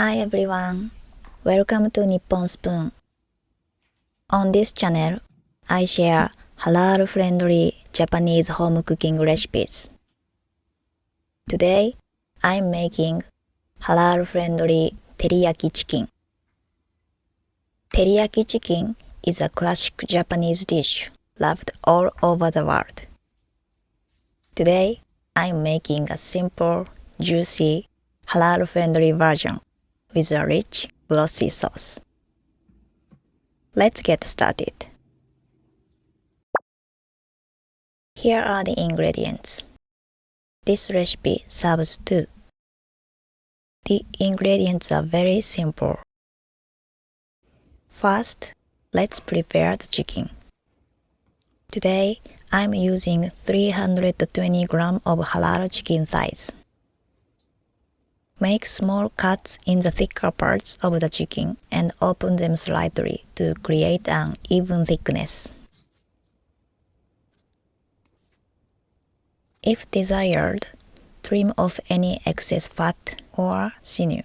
Hi everyone, welcome to Nippon Spoon. On this channel, I share halal-friendly Japanese home cooking recipes. Today, I'm making halal-friendly teriyaki chicken. Teriyaki chicken is a classic Japanese dish loved all over the world. Today, I'm making a simple, juicy, halal-friendly version with a rich, glossy sauce. Let's get started. Here are the ingredients. This recipe serves two. The ingredients are very simple. First, let's prepare the chicken. Today, I'm using 320 grams of halal chicken thighs. Make small cuts in the thicker parts of the chicken and open them slightly to create an even thickness. If desired, trim off any excess fat or sinew.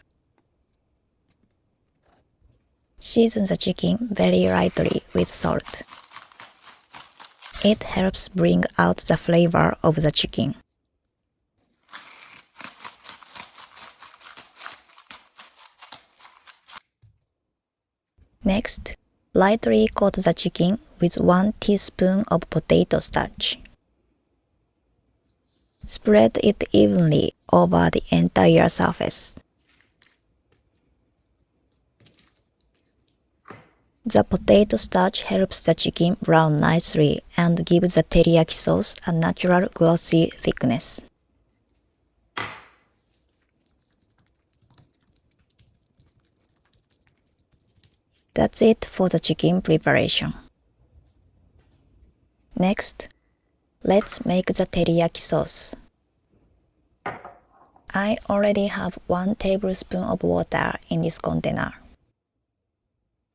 Season the chicken very lightly with salt. It helps bring out the flavor of the chicken. Next, lightly coat the chicken with 1 teaspoon of potato starch. Spread it evenly over the entire surface. The potato starch helps the chicken brown nicely and gives the teriyaki sauce a natural glossy thickness. That's it for the chicken preparation. Next, let's make the teriyaki sauce. I already have 1 tablespoon of water in this container.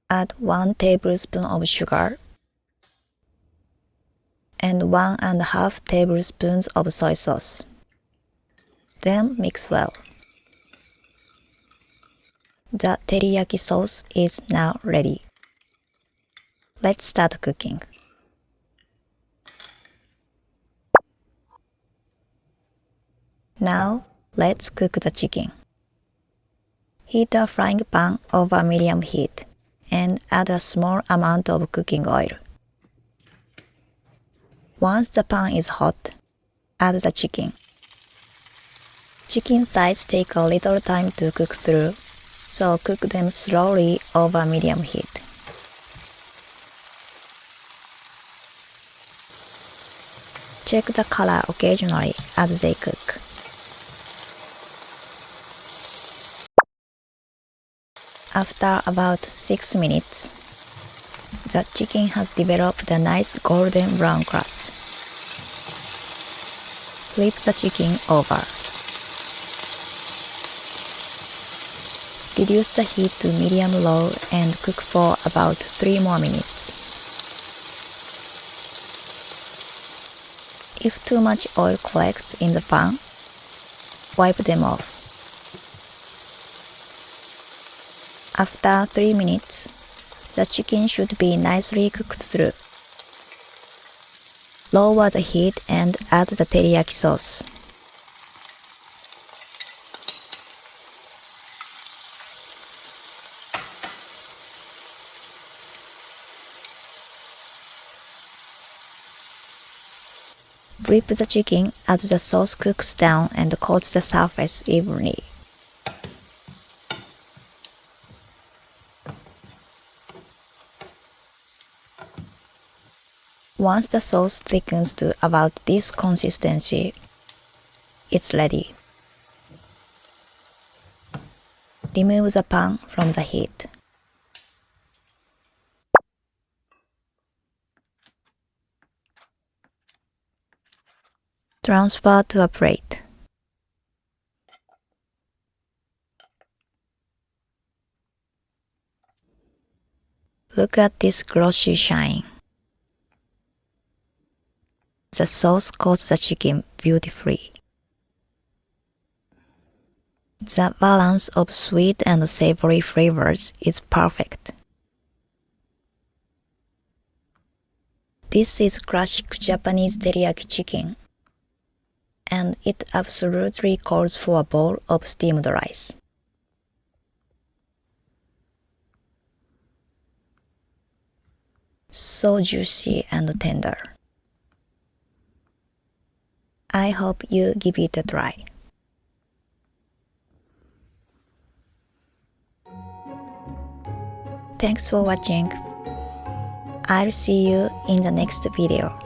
Add 1 tablespoon of sugar and 1.5 tablespoons of soy sauce. Then mix well. The teriyaki sauce is now ready. Let's start cooking. Now, let's cook the chicken. Heat a frying pan over medium heat and add a small amount of cooking oil. Once the pan is hot, add the chicken. Chicken thighs take a little time to cook through, so cook them slowly over medium heat. Check the color occasionally as they cook. After about 6 minutes, the chicken has developed a nice golden brown crust. Flip the chicken over. Reduce the heat to medium-low and cook for about 3 more minutes. If too much oil collects in the pan, wipe them off. After 3 minutes, the chicken should be nicely cooked through. Lower the heat and add the teriyaki sauce. Flip the chicken as the sauce cooks down and coats the surface evenly. Once the sauce thickens to about this consistency, it's ready. Remove the pan from the heat. Transfer to a plate. Look at this glossy shine. The sauce coats the chicken beautifully. The balance of sweet and savory flavors is perfect. This is classic Japanese teriyaki chicken, and it absolutely calls for a bowl of steamed rice. So juicy and tender. I hope you give it a try. Thanks for watching. I'll see you in the next video.